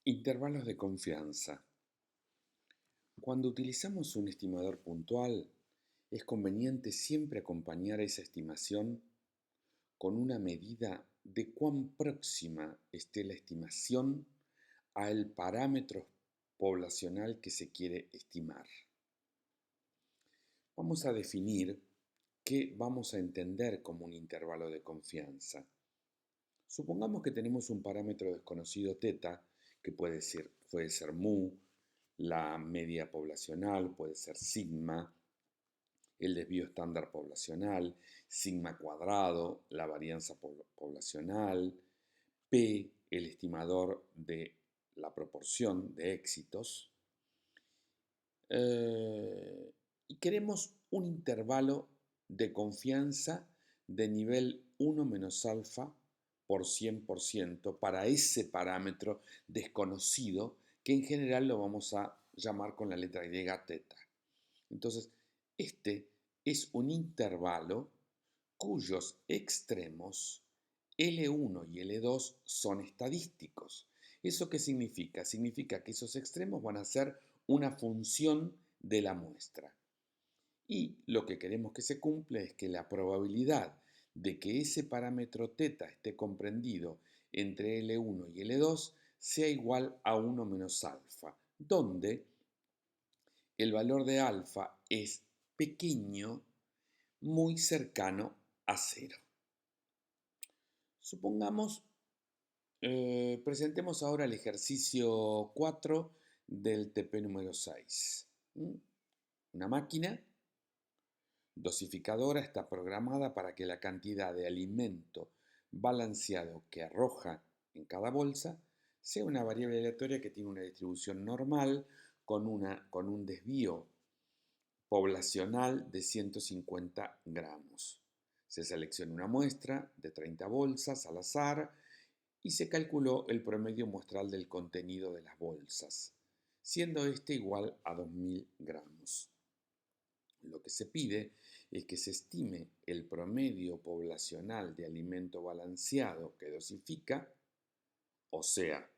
Intervalos de confianza. Cuando utilizamos un estimador puntual, es conveniente siempre acompañar esa estimación con una medida de cuán próxima esté la estimación al parámetro poblacional que se quiere estimar. Vamos a definir qué vamos a entender como un intervalo de confianza. Supongamos que tenemos un parámetro desconocido θ, que puede ser mu, la media poblacional, puede ser sigma, el desvío estándar poblacional, sigma cuadrado, la varianza poblacional, P, el estimador de la proporción de éxitos, y queremos un intervalo de confianza de nivel 1 menos alfa por 100% para ese parámetro desconocido que en general lo vamos a llamar con la letra griega θ. Entonces, este es un intervalo cuyos extremos L1 y L2 son estadísticos. ¿Eso qué significa? Significa que esos extremos van a ser una función de la muestra. Y lo que queremos que se cumpla es que la probabilidad de que ese parámetro θ esté comprendido entre L1 y L2 sea igual a 1 menos alfa, donde el valor de alfa es pequeño, muy cercano a cero. Supongamos, presentemos ahora el ejercicio 4 del TP número 6. Una máquina dosificadora está programada para que la cantidad de alimento balanceado que arroja en cada bolsa sea una variable aleatoria que tiene una distribución normal con un desvío poblacional de 150 gramos. Se selecciona una muestra de 30 bolsas al azar y se calculó el promedio muestral del contenido de las bolsas, siendo este igual a 2000 gramos. Lo que se pide es que se estime el promedio poblacional de alimento balanceado que dosifica, o sea,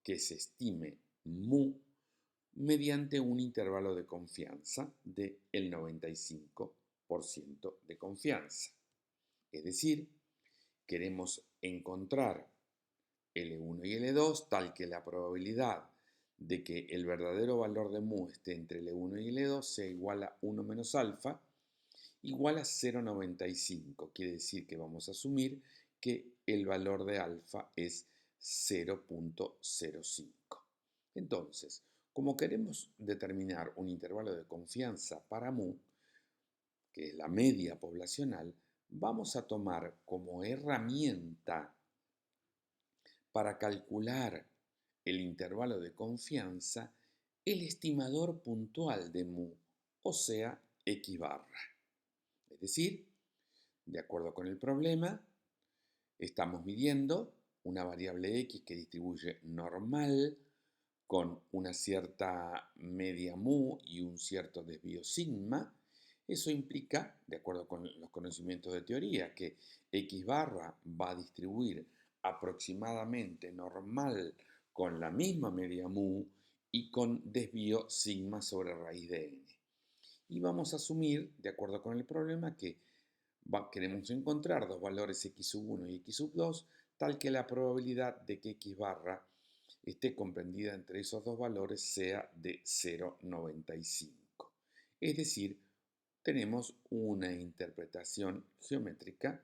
que se estime mu mediante un intervalo de confianza del 95% de confianza. Es decir, queremos encontrar L1 y L2 tal que la probabilidad de que el verdadero valor de mu esté entre L1 y L2 sea igual a 1 menos alfa, igual a 0,95. Quiere decir que vamos a asumir que el valor de alfa es 0,05. Entonces, como queremos determinar un intervalo de confianza para mu, que es la media poblacional, vamos a tomar como herramienta para calcular el intervalo de confianza el estimador puntual de mu, o sea, x barra. Es decir, de acuerdo con el problema, estamos midiendo una variable x que distribuye normal con una cierta media mu y un cierto desvío sigma. Eso implica, de acuerdo con los conocimientos de teoría, que x barra va a distribuir aproximadamente normal con la misma media mu y con desvío sigma sobre raíz de n. Y vamos a asumir, de acuerdo con el problema, que queremos encontrar dos valores x sub 1 y x sub 2, tal que la probabilidad de que x barra esté comprendida entre esos dos valores sea de 0,95. Es decir, tenemos una interpretación geométrica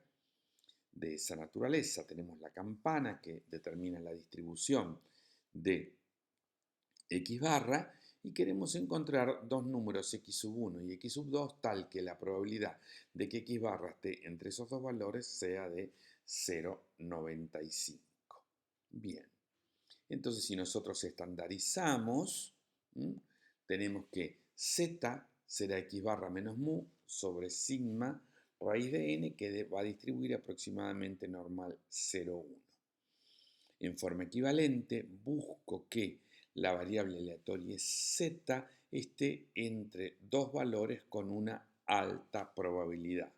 de esa naturaleza. Tenemos la campana que determina la distribución de x barra y queremos encontrar dos números x sub 1 y x sub 2 tal que la probabilidad de que x barra esté entre esos dos valores sea de 0,95. Bien, entonces si nosotros estandarizamos, tenemos que z será x barra menos mu sobre sigma raíz de n que va a distribuir aproximadamente normal 0,1. En forma equivalente, busco que la variable aleatoria z esté entre dos valores con una alta probabilidad.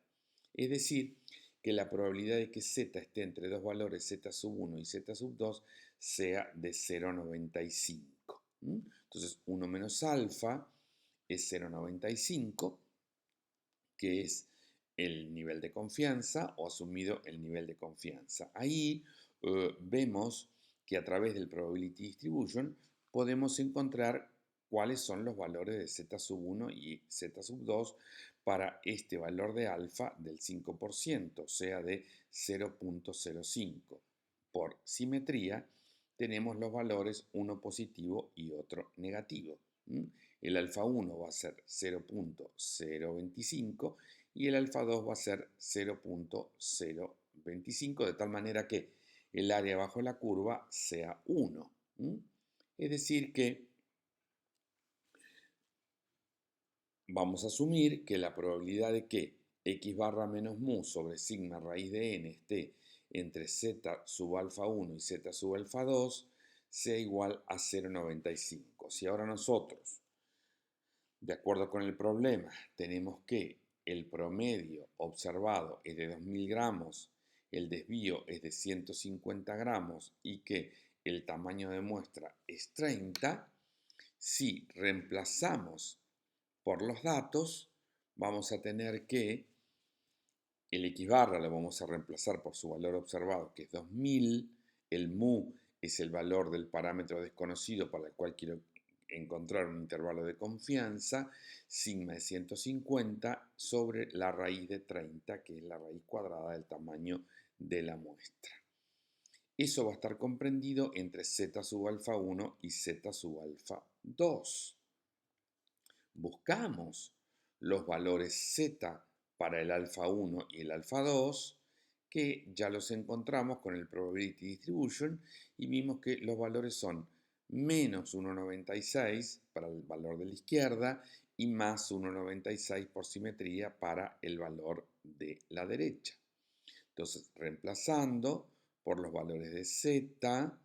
Es decir, que la probabilidad de que z esté entre dos valores z sub 1 y z sub 2 sea de 0,95. Entonces 1 menos alfa es 0,95, que es el nivel de confianza o asumido el nivel de confianza. Ahí vemos que a través del Probability Distribution podemos encontrar cuáles son los valores de z sub 1 y z sub 2 para este valor de alfa del 5%, o sea de 0,05. Por simetría tenemos los valores uno positivo y otro negativo. El alfa 1 va a ser 0,025 y el alfa 2 va a ser 0,025, de tal manera que el área bajo la curva sea 1. Es decir que vamos a asumir que la probabilidad de que x barra menos mu sobre sigma raíz de n esté entre z sub alfa 1 y z sub alfa 2 sea igual a 0,95. Si ahora nosotros, de acuerdo con el problema, tenemos que el promedio observado es de 2000 gramos, el desvío es de 150 gramos y que el tamaño de muestra es 30, si reemplazamos por los datos, vamos a tener que el x barra lo vamos a reemplazar por su valor observado, que es 2000, el mu es el valor del parámetro desconocido para el cual quiero encontrar un intervalo de confianza, sigma es 150 sobre la raíz de 30, que es la raíz cuadrada del tamaño de la muestra. Eso va a estar comprendido entre z sub alfa 1 y z sub alfa 2. Buscamos los valores z para el alfa 1 y el alfa 2, que ya los encontramos con el Probability Distribution y vimos que los valores son menos 1,96 para el valor de la izquierda y más 1,96 por simetría para el valor de la derecha. Entonces, reemplazando por los valores de z,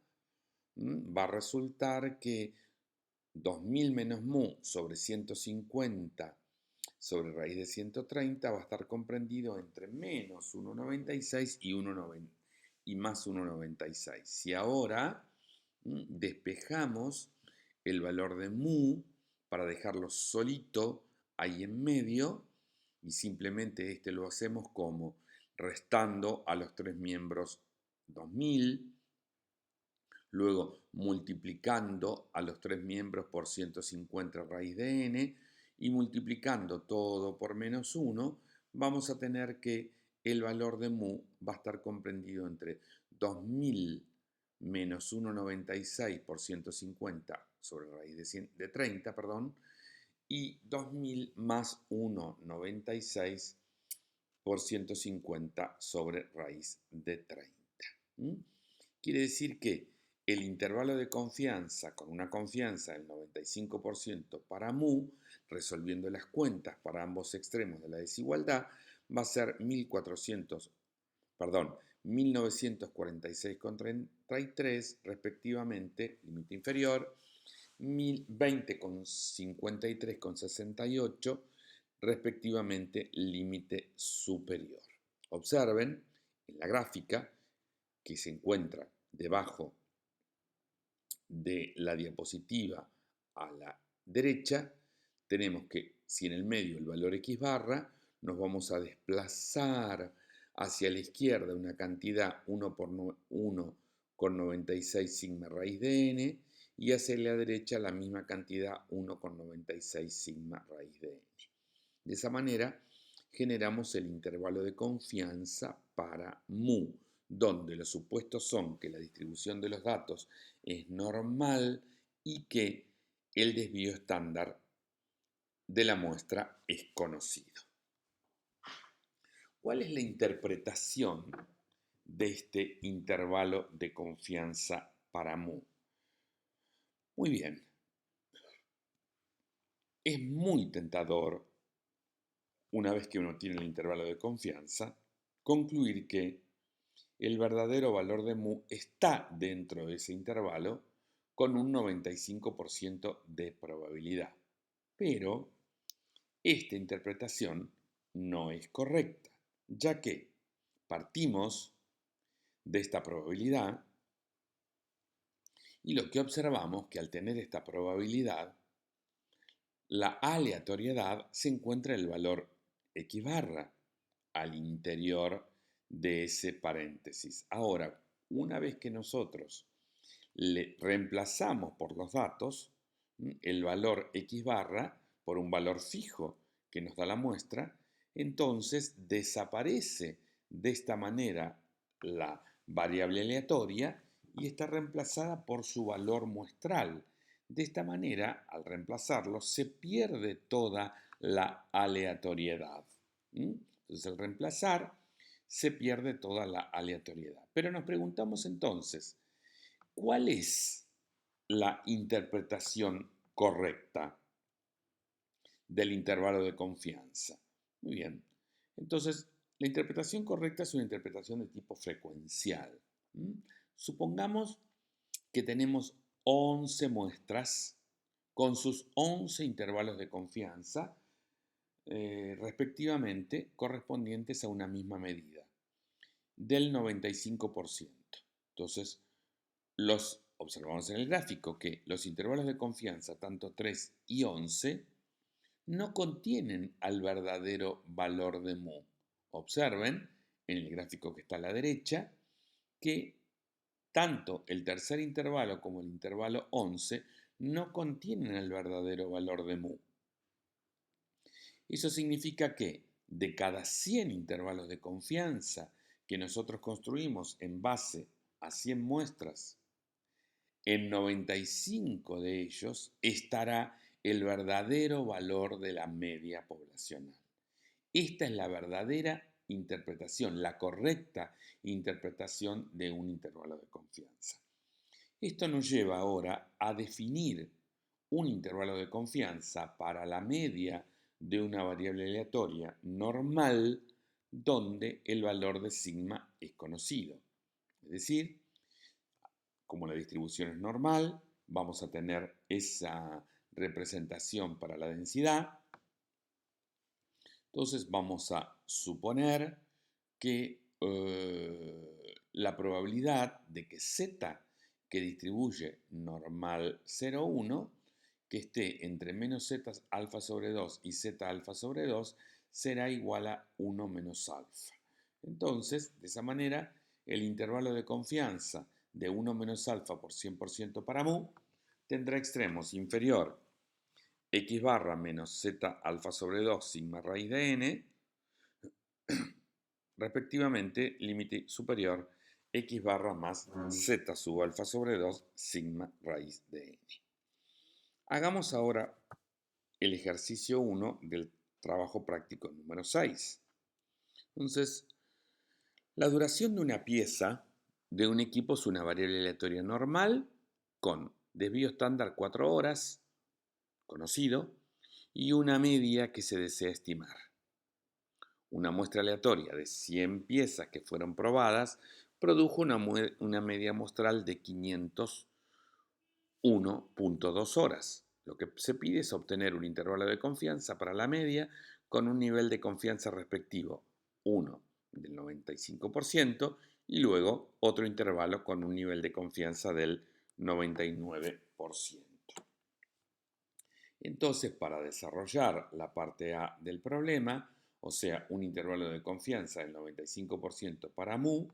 va a resultar que 2000 menos mu sobre 150 sobre raíz de 130 va a estar comprendido entre menos 1,96 y más 1,96. Si ahora despejamos el valor de mu para dejarlo solito ahí en medio, y simplemente este lo hacemos como restando a los tres miembros 2000, luego multiplicando a los tres miembros por 150 raíz de n y multiplicando todo por menos 1, vamos a tener que el valor de mu va a estar comprendido entre 2000 menos 1,96 por 150 sobre raíz de 30, perdón, y 2000 más 1,96 por 150 sobre raíz de 30. Quiere decir que el intervalo de confianza con una confianza del 95% para mu, resolviendo las cuentas para ambos extremos de la desigualdad, va a ser 1946,33 respectivamente, límite inferior, 20,53,68 respectivamente, límite superior. Observen en la gráfica que se encuentra debajo de la diapositiva a la derecha, tenemos que si en el medio el valor x barra, nos vamos a desplazar hacia la izquierda una cantidad 1 por 1,96 sigma raíz de n y hacia la derecha la misma cantidad 1,96 sigma raíz de n. De esa manera generamos el intervalo de confianza para mu, donde los supuestos son que la distribución de los datos es normal y que el desvío estándar de la muestra es conocido. ¿Cuál es la interpretación de este intervalo de confianza para mu? Muy bien, es muy tentador, una vez que uno tiene el intervalo de confianza, concluir que el verdadero valor de mu está dentro de ese intervalo con un 95% de probabilidad. Pero esta interpretación no es correcta, ya que partimos de esta probabilidad Y lo que observamos que al tener esta probabilidad, la aleatoriedad se encuentra en el valor x barra al interior de ese paréntesis. Ahora, una vez que nosotros le reemplazamos por los datos el valor x barra por un valor fijo que nos da la muestra, entonces desaparece de esta manera la variable aleatoria y está reemplazada por su valor muestral. De esta manera, al reemplazarlo, se pierde toda la aleatoriedad. Entonces, al reemplazar, se pierde toda la aleatoriedad. Pero nos preguntamos entonces, ¿cuál es la interpretación correcta del intervalo de confianza? Muy bien. Entonces, la interpretación correcta es una interpretación de tipo frecuencial. Supongamos que tenemos 11 muestras con sus 11 intervalos de confianza, respectivamente correspondientes a una misma medida, del 95%. Entonces, observamos en el gráfico que los intervalos de confianza, tanto 3 y 11, no contienen al verdadero valor de mu. Observen en el gráfico que está a la derecha que tanto el tercer intervalo como el intervalo 11 no contienen el verdadero valor de mu. Eso significa que de cada 100 intervalos de confianza que nosotros construimos en base a 100 muestras, en 95 de ellos estará el verdadero valor de la media poblacional. Esta es la verdadera interpretación, la correcta interpretación de un intervalo de confianza. Esto nos lleva ahora a definir un intervalo de confianza para la media de una variable aleatoria normal donde el valor de sigma es conocido. Es decir, como la distribución es normal, vamos a tener esa representación para la densidad. Entonces vamos a suponer que la probabilidad de que z que distribuye normal 0, 1, que esté entre menos z alfa sobre 2 y z alfa sobre 2, será igual a 1 menos alfa. Entonces, de esa manera, el intervalo de confianza de 1 menos alfa por 100% para mu tendrá extremos inferior x barra menos z alfa sobre 2 sigma raíz de n, respectivamente límite superior x barra más z sub alfa sobre 2 sigma raíz de n. Hagamos ahora el ejercicio 1 del trabajo práctico número 6. Entonces, la duración de una pieza de un equipo es una variable aleatoria normal con desvío estándar 4 horas, conocido, y una media que se desea estimar. Una muestra aleatoria de 100 piezas que fueron probadas produjo una media muestral de 501.2 horas. Lo que se pide es obtener un intervalo de confianza para la media con un nivel de confianza respectivo, 1 del 95% y luego otro intervalo con un nivel de confianza del 99%. Entonces, para desarrollar la parte A del problema, o sea, un intervalo de confianza del 95% para mu,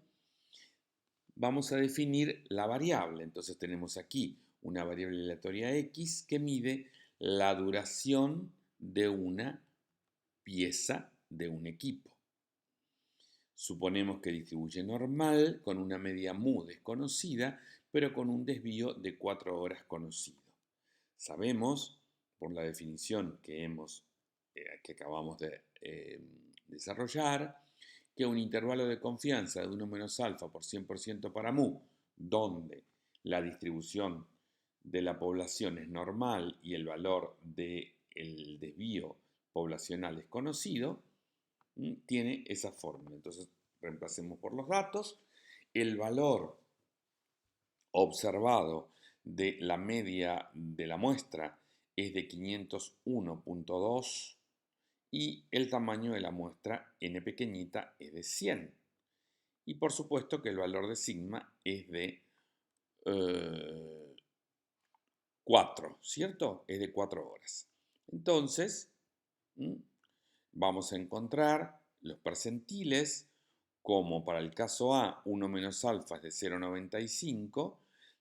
vamos a definir la variable. Entonces tenemos aquí una variable aleatoria x que mide la duración de una pieza de un equipo. Suponemos que distribuye normal con una media mu desconocida, pero con un desvío de 4 horas conocido. Sabemos, por la definición que acabamos de desarrollar, que un intervalo de confianza de 1 menos alfa por 100% para mu, donde la distribución de la población es normal y el valor del desvío poblacional es conocido, tiene esa fórmula. Entonces, reemplacemos por los datos. El valor observado de la media de la muestra es de 501.2 y el tamaño de la muestra n pequeñita es de 100. Y por supuesto que el valor de sigma es de 4, ¿cierto? Es de 4 horas. Entonces, vamos a encontrar los percentiles, como para el caso A, 1 menos alfa es de 0,95,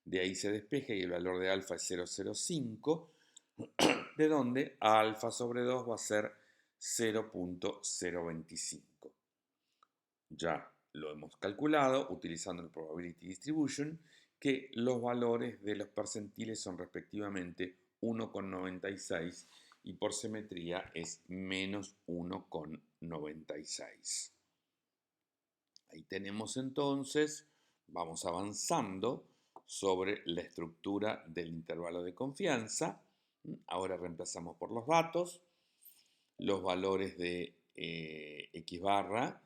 de ahí se despeja y el valor de alfa es 0,05, de donde alfa sobre 2 va a ser 0,025. Ya lo hemos calculado utilizando el Probability Distribution, que los valores de los percentiles son respectivamente 1,96 y por simetría es menos 1,96. Ahí tenemos entonces, vamos avanzando sobre la estructura del intervalo de confianza. Ahora reemplazamos por los datos. Los valores de X barra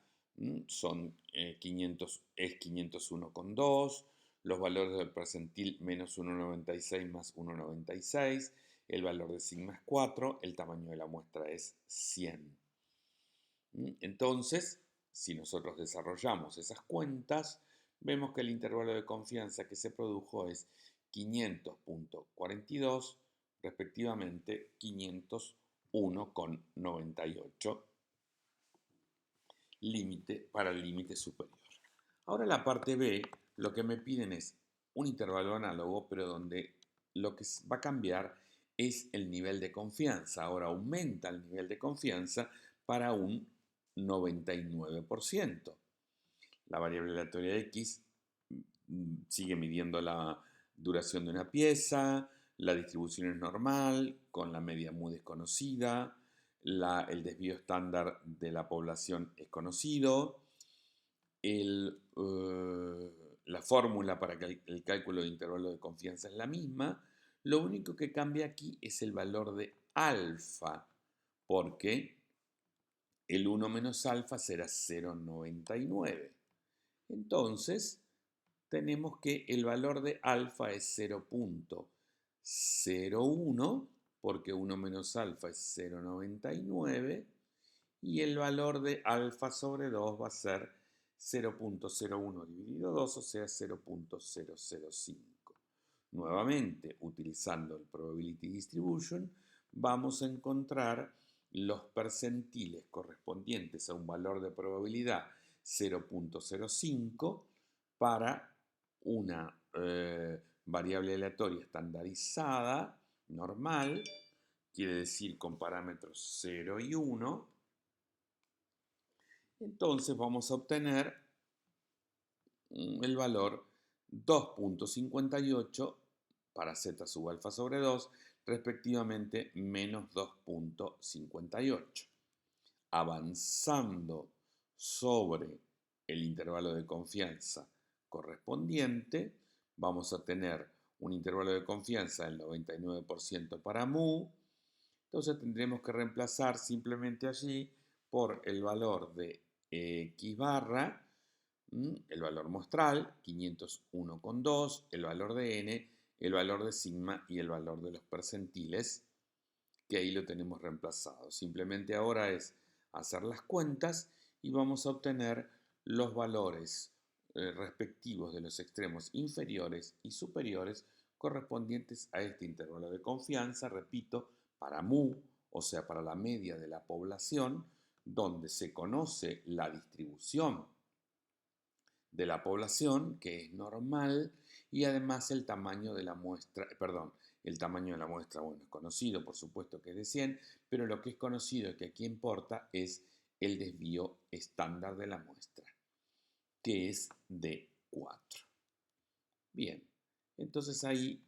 son 500, es 501,2. Los valores del percentil menos 1,96 más 1,96. El valor de sigma es 4. El tamaño de la muestra es 100. Entonces, si nosotros desarrollamos esas cuentas, vemos que el intervalo de confianza que se produjo es 500.42, respectivamente 501,98, límite para el límite superior. Ahora la parte B, lo que me piden es un intervalo análogo, pero donde lo que va a cambiar es el nivel de confianza. Ahora aumenta el nivel de confianza para un 99%. La variable aleatoria X sigue midiendo la duración de una pieza, la distribución es normal, con la media mu desconocida, el desvío estándar de la población es conocido, la fórmula para el cálculo de intervalo de confianza es la misma, lo único que cambia aquí es el valor de alfa, porque el 1 menos alfa será 0,99. Entonces, tenemos que el valor de alfa es 0,01, porque 1 menos alfa es 0,99, y el valor de alfa sobre 2 va a ser 0,01 dividido 2, o sea, 0,005. Nuevamente, utilizando el Probability Distribution, vamos a encontrar los percentiles correspondientes a un valor de probabilidad 0,05 para una variable aleatoria estandarizada, normal, quiere decir con parámetros 0 y 1. Entonces vamos a obtener el valor 2,58 para z sub alfa sobre 2, respectivamente menos 2,58. Avanzando sobre el intervalo de confianza correspondiente, vamos a tener un intervalo de confianza del 99% para mu. Entonces tendremos que reemplazar simplemente allí por el valor de X barra, el valor muestral, 501,2, el valor de n, el valor de sigma y el valor de los percentiles, que ahí lo tenemos reemplazado. Simplemente ahora es hacer las cuentas y vamos a obtener los valores respectivos de los extremos inferiores y superiores correspondientes a este intervalo de confianza, repito, para mu, o sea, para la media de la población, donde se conoce la distribución de la población, que es normal, y además el tamaño de la muestra, el tamaño de la muestra, bueno, es conocido, por supuesto que es de 100, pero lo que es conocido y que aquí importa es el desvío estándar de la muestra, que es de 4. Bien, entonces ahí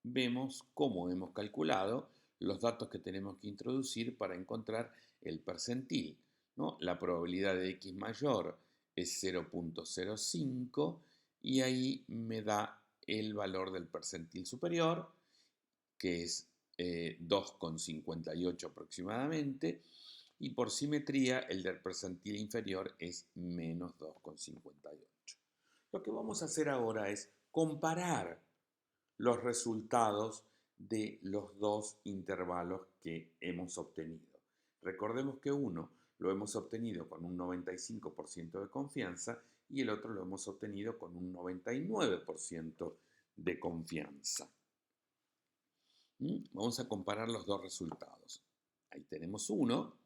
vemos cómo hemos calculado los datos que tenemos que introducir para encontrar el percentil, ¿no? La probabilidad de X mayor es 0,05 y ahí me da el valor del percentil superior, que es 2,58 aproximadamente, y por simetría el del percentil inferior es menos 2,58. Lo que vamos a hacer ahora es comparar los resultados de los dos intervalos que hemos obtenido. Recordemos que uno lo hemos obtenido con un 95% de confianza y el otro lo hemos obtenido con un 99% de confianza. Vamos a comparar los dos resultados. Ahí tenemos 1.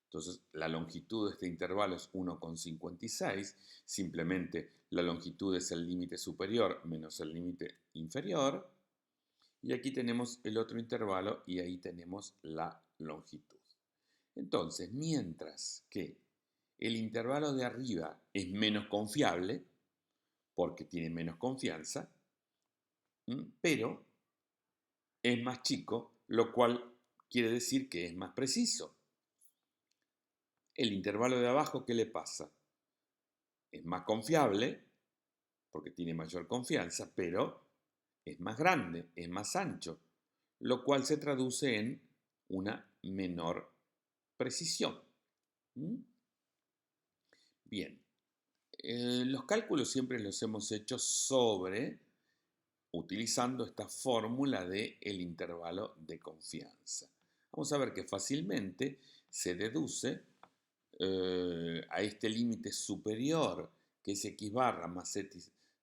Entonces, la longitud de este intervalo es 1,56. Simplemente la longitud es el límite superior menos el límite inferior. Y aquí tenemos el otro intervalo y ahí tenemos la longitud. Entonces, mientras que el intervalo de arriba es menos confiable, porque tiene menos confianza, pero es más chico, lo cual quiere decir que es más preciso. El intervalo de abajo, ¿qué le pasa? Es más confiable, porque tiene mayor confianza, pero es más grande, es más ancho, lo cual se traduce en una menor precisión. Bien, los cálculos siempre los hemos hecho utilizando esta fórmula del intervalo de confianza. Vamos a ver que fácilmente se deduce a este límite superior, que es x barra más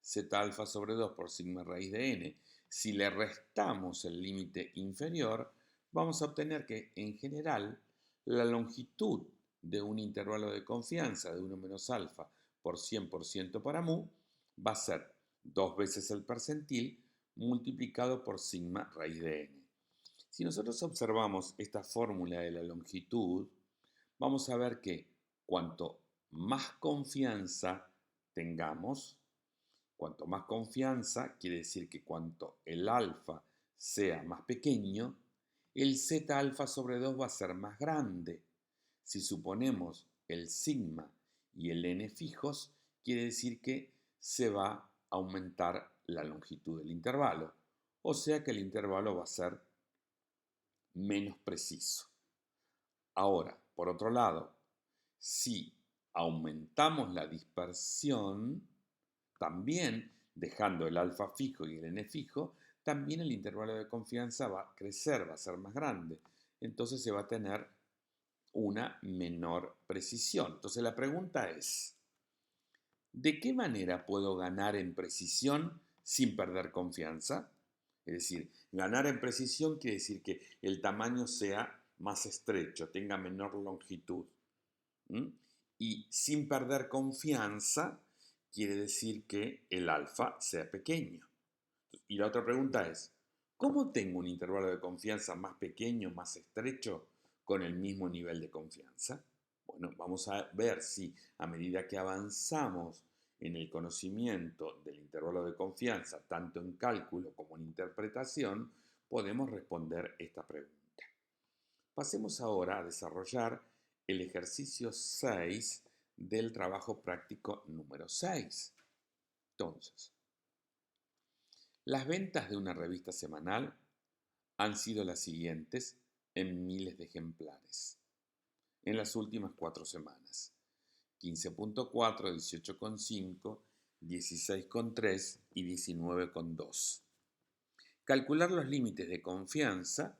z alfa sobre 2 por sigma raíz de n. Si le restamos el límite inferior, vamos a obtener que en general la longitud de un intervalo de confianza de 1 menos alfa por 100% para mu va a ser 2 veces el percentil multiplicado por sigma raíz de n. Si nosotros observamos esta fórmula de la longitud, vamos a ver que cuanto más confianza tengamos, cuanto más confianza quiere decir que cuanto el alfa sea más pequeño, el z alfa sobre 2 va a ser más grande. Si suponemos el sigma y el n fijos, quiere decir que se va a aumentar la longitud del intervalo, o sea que el intervalo va a ser menos preciso. Ahora, por otro lado, si aumentamos la dispersión, también dejando el alfa fijo y el n fijo, también el intervalo de confianza va a crecer, va a ser más grande. Entonces se va a tener una menor precisión. Entonces la pregunta es, ¿de qué manera puedo ganar en precisión sin perder confianza? Es decir, ganar en precisión quiere decir que el tamaño sea más estrecho, tenga menor longitud. Y sin perder confianza quiere decir que el alfa sea pequeño. Y la otra pregunta es, ¿cómo tengo un intervalo de confianza más pequeño, más estrecho, con el mismo nivel de confianza? Bueno, vamos a ver si a medida que avanzamos en el conocimiento del intervalo de confianza, tanto en cálculo como en interpretación, podemos responder esta pregunta. Pasemos ahora a desarrollar el ejercicio 6 del trabajo práctico número 6. Entonces, las ventas de una revista semanal han sido las siguientes en miles de ejemplares en las últimas 4 semanas. 15.4, 18.5, 16.3 y 19.2. Calcular los límites de confianza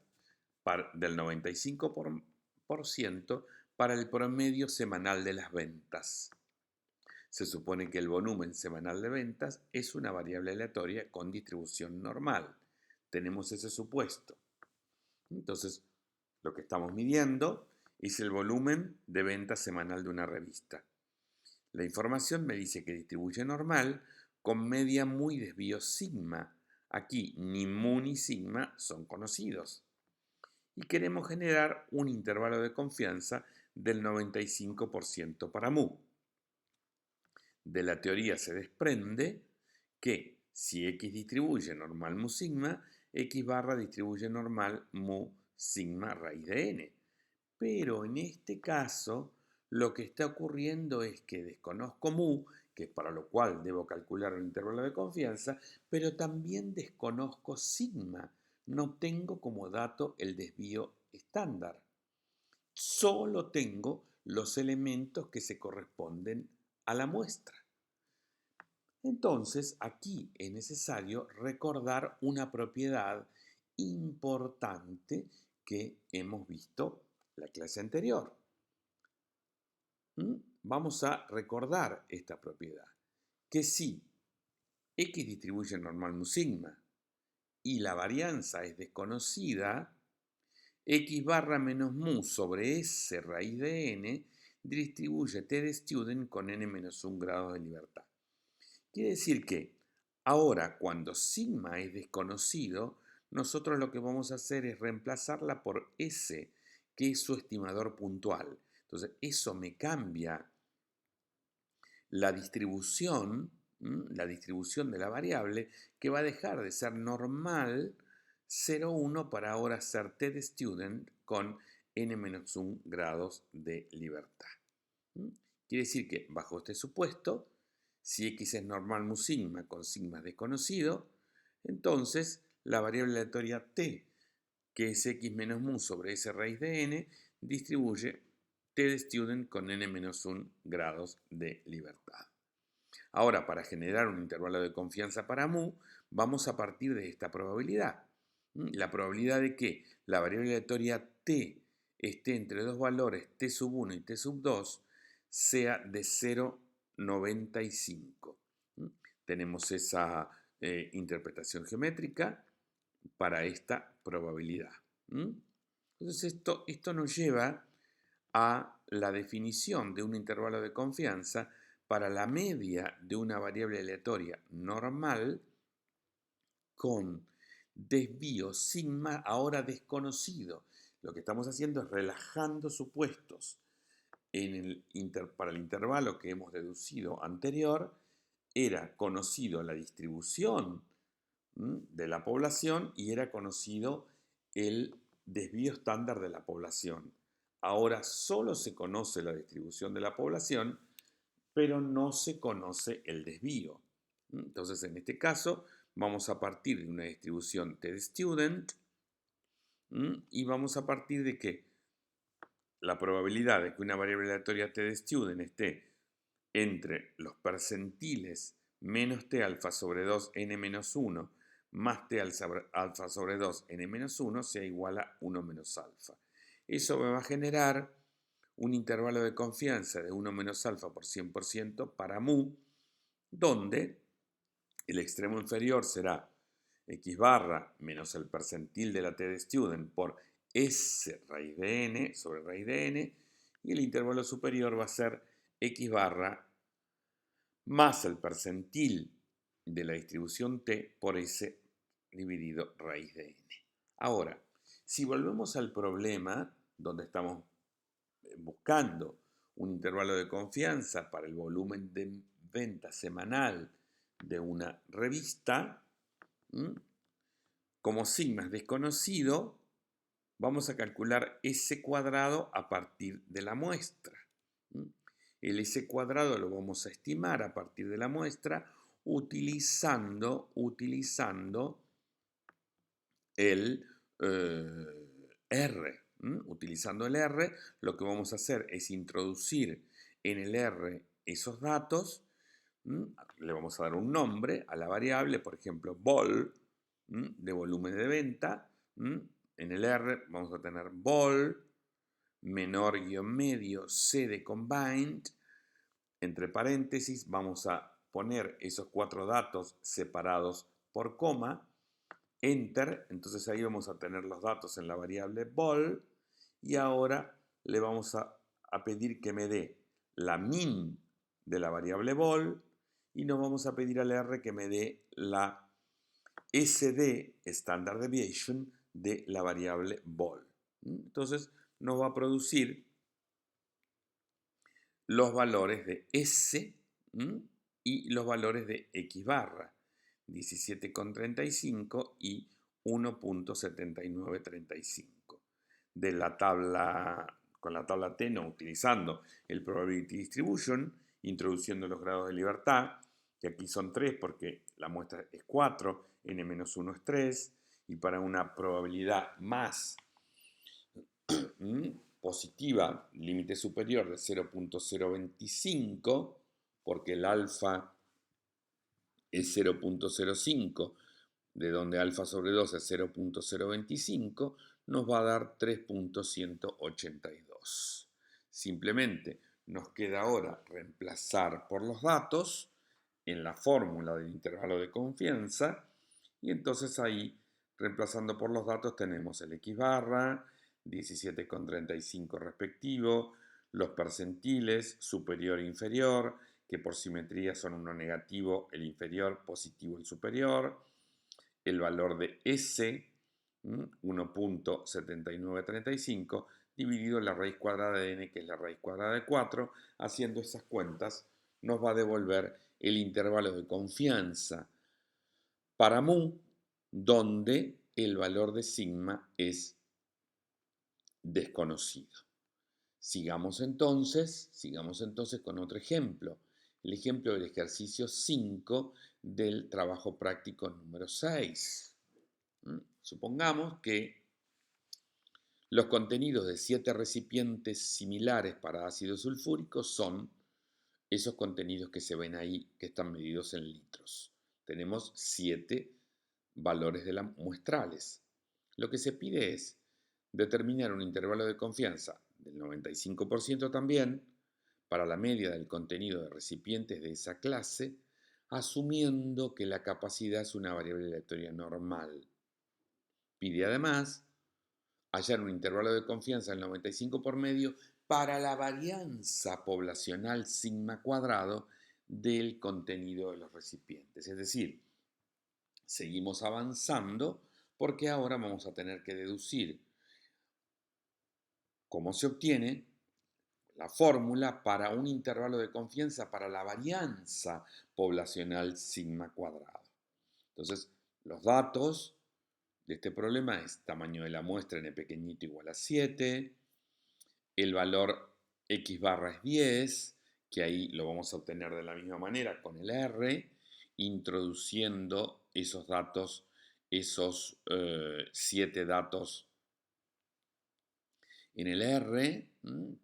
del 95% para el promedio semanal de las ventas. Se supone que el volumen semanal de ventas es una variable aleatoria con distribución normal. Tenemos ese supuesto. Entonces, lo que estamos midiendo es el volumen de ventas semanal de una revista. La información me dice que distribuye normal con media mu y desvío sigma. Aquí ni mu ni sigma son conocidos. Y queremos generar un intervalo de confianza del 95% para mu. De la teoría se desprende que si x distribuye normal mu sigma, x barra distribuye normal mu sigma raíz de n. Pero en este caso, lo que está ocurriendo es que desconozco mu, que es para lo cual debo calcular un intervalo de confianza, pero también desconozco sigma. No tengo como dato el desvío estándar. Solo tengo los elementos que se corresponden a la muestra. Entonces, aquí es necesario recordar una propiedad importante que hemos visto la clase anterior. Vamos a recordar esta propiedad, que si x distribuye normal mu sigma y la varianza es desconocida, x barra menos mu sobre s raíz de n distribuye t de student con n menos 1 grados de libertad. Quiere decir que ahora cuando sigma es desconocido, nosotros lo que vamos a hacer es reemplazarla por S, que es su estimador puntual. Entonces, eso me cambia la distribución de la variable, que va a dejar de ser normal 0,1 para ahora ser t de student con n-1 grados de libertad. Quiere decir que bajo este supuesto, si x es normal mu sigma con sigma desconocido, entonces la variable aleatoria t, que es x menos mu sobre s raíz de n, distribuye t de student con n-1 grados de libertad. Ahora, para generar un intervalo de confianza para mu, vamos a partir de esta probabilidad. La probabilidad de que la variable aleatoria t esté entre dos valores t sub 1 y t sub 2 sea de 0,95. Tenemos esa interpretación geométrica para esta probabilidad. Entonces esto nos lleva a la definición de un intervalo de confianza para la media de una variable aleatoria normal con desvío sigma ahora desconocido. Lo que estamos haciendo es relajando supuestos. Para el intervalo que hemos deducido anterior, era conocido la distribución de la población y era conocido el desvío estándar de la población. Ahora solo se conoce la distribución de la población, pero no se conoce el desvío. Entonces, en este caso, vamos a partir de una distribución t de student y vamos a partir de que la probabilidad de que una variable aleatoria t de student esté entre los percentiles menos t alfa sobre 2 n menos 1 más t alfa sobre 2 n menos 1 sea igual a 1 menos alfa. Eso me va a generar un intervalo de confianza de 1 menos alfa por 100% para mu, donde el extremo inferior será x barra menos el percentil de la t de student por s raíz de n sobre raíz de n, y el intervalo superior va a ser x barra más el percentil de la distribución t por s dividido raíz de n. Ahora, si volvemos al problema donde estamos buscando un intervalo de confianza para el volumen de venta semanal de una revista, como sigma es desconocido, vamos a calcular S cuadrado a partir de la muestra. El S cuadrado lo vamos a estimar a partir de la muestra utilizando el R. Utilizando el R, lo que vamos a hacer es introducir en el R esos datos. Le vamos a dar un nombre a la variable, por ejemplo, vol, de volumen de venta. En el R vamos a tener vol, menor guión medio, C de combined. Entre paréntesis vamos a poner esos 4 datos separados por coma. Enter, entonces ahí vamos a tener los datos en la variable vol y ahora le vamos a pedir que me dé la min de la variable vol y nos vamos a pedir al R que me dé la SD, Standard Deviation, de la variable vol. Entonces nos va a producir los valores de S y los valores de X barra, 17,35 y 1,7935. De la tabla, con la tabla T, no utilizando el Probability Distribution, introduciendo los grados de libertad, que aquí son 3 porque la muestra es 4, n-1 es 3, y para una probabilidad más positiva, límite superior de 0,025, porque el alfa es 0,05, de donde alfa sobre 2 es 0,025, nos va a dar 3,182. Simplemente nos queda ahora reemplazar por los datos en la fórmula del intervalo de confianza y entonces ahí Reemplazando por los datos tenemos el X barra, 17,35 respectivo, los percentiles, superior e inferior, que por simetría son uno negativo, el inferior, positivo, el superior, el valor de S, 1,7935, dividido en la raíz cuadrada de n, que es la raíz cuadrada de 4. Haciendo esas cuentas nos va a devolver el intervalo de confianza para mu, donde el valor de sigma es desconocido. Sigamos entonces con otro ejemplo. El ejemplo del ejercicio 5 del trabajo práctico número 6. Supongamos que los contenidos de 7 recipientes similares para ácido sulfúrico son esos contenidos que se ven ahí, que están medidos en litros. Tenemos 7 valores de las muestrales. Lo que se pide es determinar un intervalo de confianza del 95% también para la media del contenido de recipientes de esa clase, asumiendo que la capacidad es una variable aleatoria normal. Pide además hallar un intervalo de confianza del 95 por medio para la varianza poblacional sigma cuadrado del contenido de los recipientes. Es decir, seguimos avanzando porque ahora vamos a tener que deducir cómo se obtiene la fórmula para un intervalo de confianza para la varianza poblacional sigma cuadrado. Entonces, los datos de este problema es tamaño de la muestra n pequeñito igual a 7, el valor x barra es 10, que ahí lo vamos a obtener de la misma manera con el R, introduciendo esos datos, esos 7 datos en el R,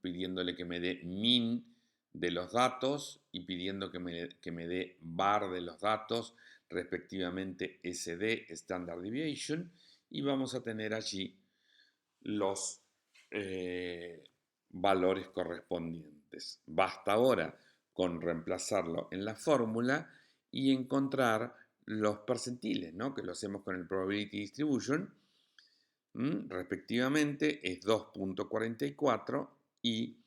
pidiéndole que me dé min de los datos y pidiendo que me dé bar de los datos, respectivamente SD, Standard Deviation, y vamos a tener allí los valores correspondientes. Basta ahora con reemplazarlo en la fórmula y encontrar los percentiles, ¿no? Que lo hacemos con el Probability Distribution. Respectivamente es 2,44 y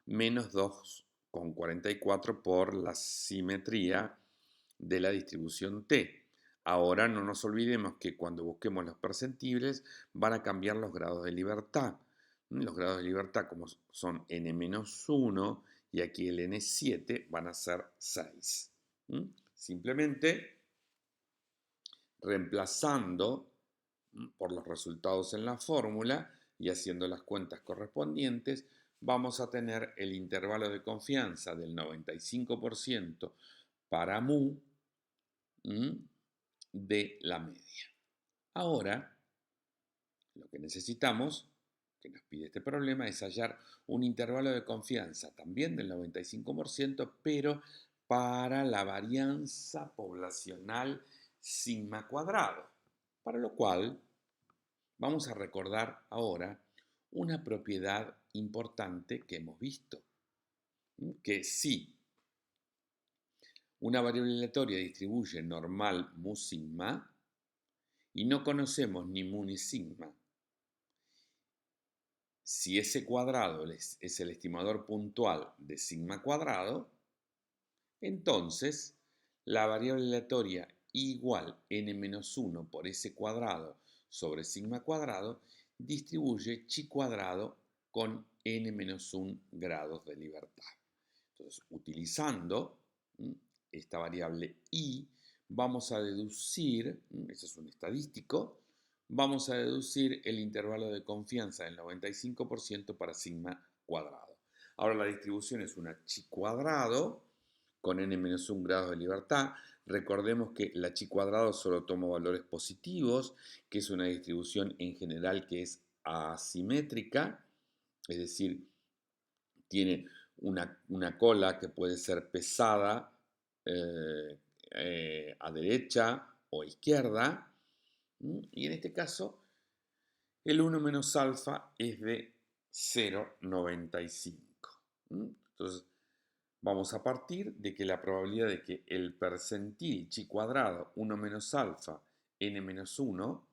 menos 2,44 por la simetría de la distribución T. Ahora no nos olvidemos que cuando busquemos los percentiles van a cambiar los grados de libertad. Los grados de libertad, como son n-1 y aquí el n7, van a ser 6. Simplemente reemplazando por los resultados en la fórmula y haciendo las cuentas correspondientes, vamos a tener el intervalo de confianza del 95% para mu de la media. Ahora, lo que necesitamos, que nos pide este problema, es hallar un intervalo de confianza también del 95%, pero para la varianza poblacional sigma cuadrado, para lo cual vamos a recordar ahora una propiedad importante que hemos visto, que si una variable aleatoria distribuye normal mu sigma y no conocemos ni mu ni sigma, si ese cuadrado es el estimador puntual de sigma cuadrado, entonces la variable aleatoria igual n-1 por s cuadrado sobre sigma cuadrado distribuye chi cuadrado con n-1 grados de libertad. Entonces, utilizando esta variable i, vamos a deducir, eso es un estadístico, vamos a deducir el intervalo de confianza del 95% para sigma cuadrado. Ahora la distribución es una chi cuadrado con n-1 grados de libertad. Recordemos que la chi cuadrado solo toma valores positivos, que es una distribución en general que es asimétrica, es decir, tiene una cola que puede ser pesada a derecha o a izquierda, y en este caso el 1 menos alfa es de 0,95. Entonces, vamos a partir de que la probabilidad de que el percentil chi cuadrado 1 menos alfa n menos 1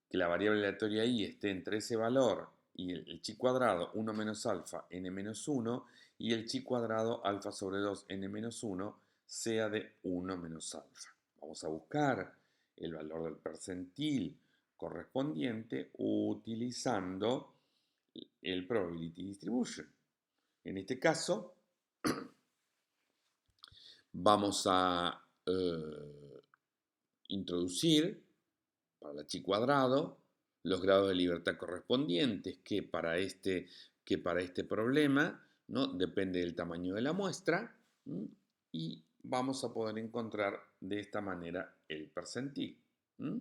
que la variable aleatoria i esté entre ese valor y el chi cuadrado 1 menos alfa n menos 1 y el chi cuadrado alfa sobre 2 n menos 1 sea de 1 menos alfa. Vamos a buscar el valor del percentil correspondiente utilizando el probability distribution. En este caso, vamos a introducir para la chi cuadrado los grados de libertad correspondientes que para este problema, ¿no? Depende del tamaño de la muestra, ¿m? Y vamos a poder encontrar de esta manera el percentil. ¿M?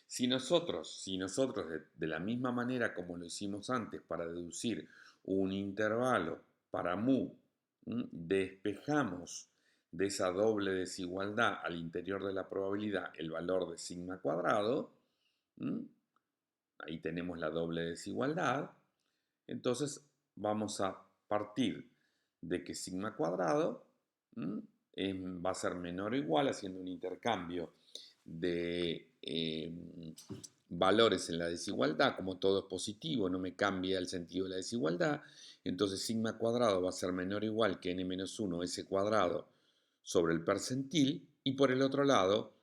Si nosotros de la misma manera como lo hicimos antes para deducir un intervalo para mu, despejamos de esa doble desigualdad al interior de la probabilidad el valor de sigma cuadrado, ahí tenemos la doble desigualdad, entonces vamos a partir de que sigma cuadrado va a ser menor o igual, haciendo un intercambio de valores en la desigualdad, como todo es positivo, no me cambia el sentido de la desigualdad, entonces sigma cuadrado va a ser menor o igual que n-1 s cuadrado sobre el percentil, y por el otro lado,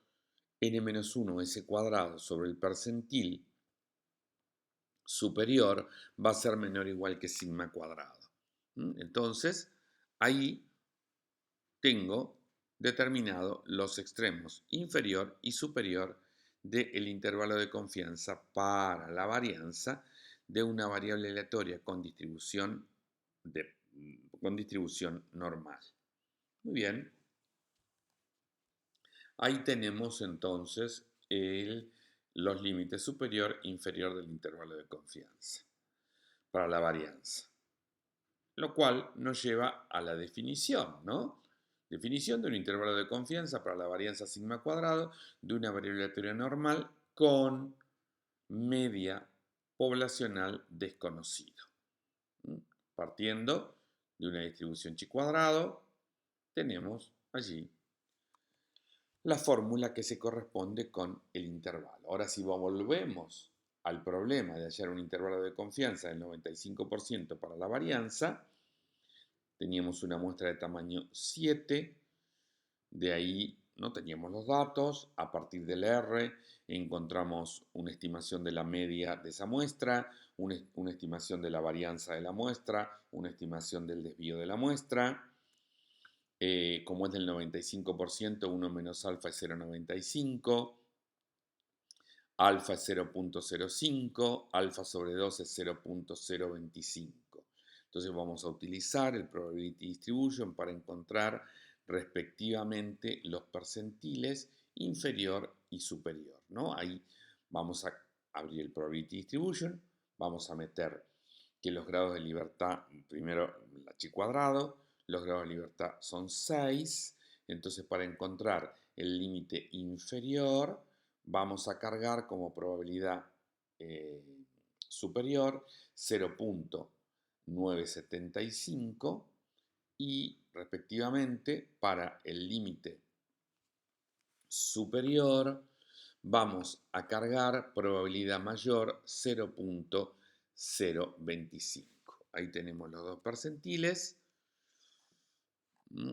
n-1 s cuadrado sobre el percentil superior va a ser menor o igual que sigma cuadrado. Entonces, ahí tengo determinado los extremos inferior y superior del intervalo de confianza para la varianza de una variable aleatoria con distribución normal. Muy bien. Ahí tenemos entonces los límites superior e inferior del intervalo de confianza para la varianza. Lo cual nos lleva a la definición, ¿no? Definición de un intervalo de confianza para la varianza sigma cuadrado de una variable aleatoria normal con media poblacional desconocido. Partiendo de una distribución chi cuadrado, tenemos allí la fórmula que se corresponde con el intervalo. Ahora, si volvemos al problema de hallar un intervalo de confianza del 95% para la varianza, teníamos una muestra de tamaño 7, de ahí no teníamos los datos, a partir del R encontramos una estimación de la media de esa muestra, una estimación de la varianza de la muestra, una estimación del desvío de la muestra. Como es del 95%, 1 menos alfa es 0,95, alfa es 0,05, alfa sobre 2 es 0,025. Entonces vamos a utilizar el probability distribution para encontrar respectivamente los percentiles inferior y superior, ¿no? Ahí vamos a abrir el probability distribution, vamos a meter que los grados de libertad, primero la chi cuadrado, los grados de libertad son 6, entonces para encontrar el límite inferior vamos a cargar como probabilidad superior 0,975 y respectivamente para el límite superior vamos a cargar probabilidad mayor 0,025. Ahí tenemos los dos percentiles.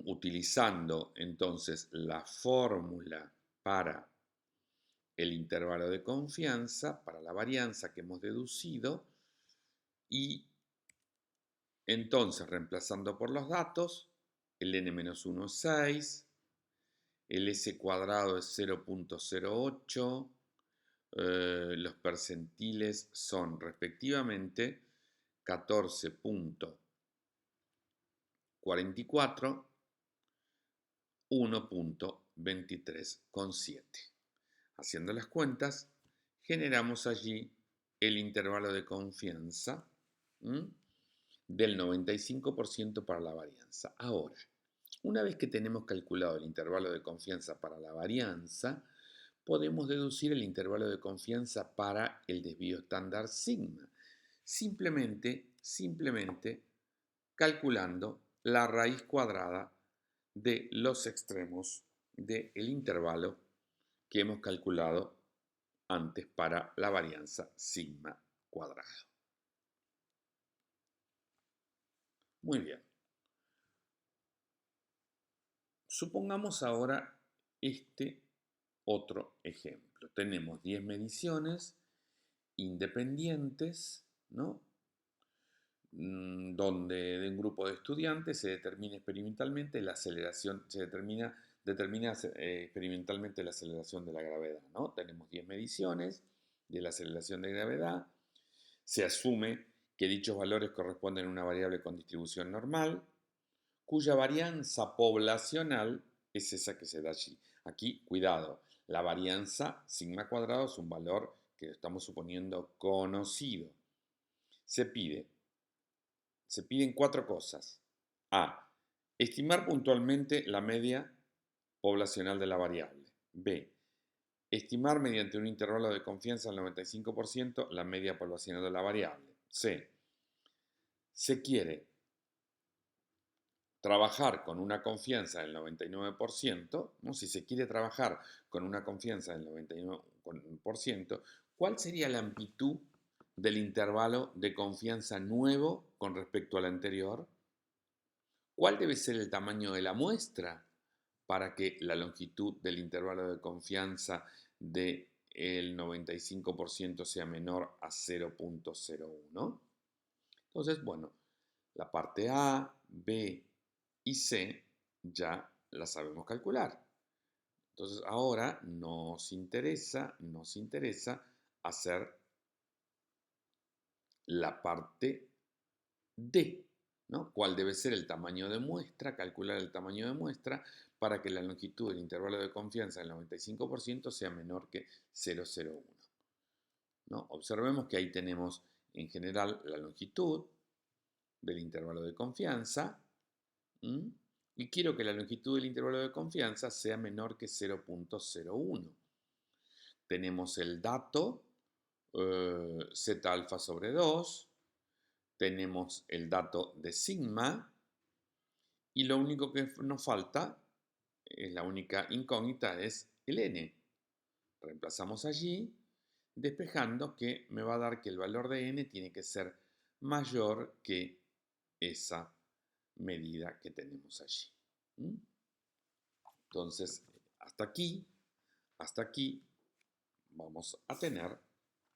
Utilizando entonces la fórmula para el intervalo de confianza, para la varianza que hemos deducido, y entonces reemplazando por los datos, el n-1 es 6, el s cuadrado es 0,08, los percentiles son respectivamente 14,44, 1,23,7. Haciendo las cuentas, generamos allí el intervalo de confianza del 95% para la varianza. Ahora, una vez que tenemos calculado el intervalo de confianza para la varianza, podemos deducir el intervalo de confianza para el desvío estándar sigma. Simplemente calculando la raíz cuadrada de los extremos del intervalo que hemos calculado antes para la varianza sigma cuadrado. Muy bien. Supongamos ahora este otro ejemplo. Tenemos 10 mediciones independientes, ¿no? Donde de un grupo de estudiantes se determina experimentalmente la aceleración, determina experimentalmente la aceleración de la gravedad, ¿no? Tenemos 10 mediciones de la aceleración de gravedad. Se asume que dichos valores corresponden a una variable con distribución normal, cuya varianza poblacional es esa que se da allí. Aquí, cuidado, la varianza sigma cuadrado es un valor que estamos suponiendo conocido. Se piden 4 cosas. A. Estimar puntualmente la media poblacional de la variable. B. Estimar mediante un intervalo de confianza al 95% la media poblacional de la variable. C. Se quiere trabajar con una confianza del 99%, ¿no? Si se quiere trabajar con una confianza del 99%, ¿cuál sería la amplitud del intervalo de confianza nuevo con respecto al anterior? ¿Cuál debe ser el tamaño de la muestra para que la longitud del intervalo de confianza del 95% sea menor a 0.01? Entonces, bueno, la parte A, B y C ya la sabemos calcular. Entonces, ahora nos interesa hacer la parte D, ¿no? ¿Cuál debe ser el tamaño de muestra? Calcular el tamaño de muestra para que la longitud del intervalo de confianza del 95% sea menor que 0,01, ¿no? Observemos que ahí tenemos en general la longitud del intervalo de confianza, y quiero que la longitud del intervalo de confianza sea menor que 0.01. Tenemos el dato z alfa sobre 2, tenemos el dato de sigma, y lo único que nos falta, la única incógnita, es el n. Reemplazamos allí, despejando que me va a dar que el valor de n tiene que ser mayor que esa medida que tenemos allí. Entonces, hasta aquí vamos a tener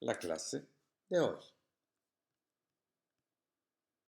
la clase de hoy.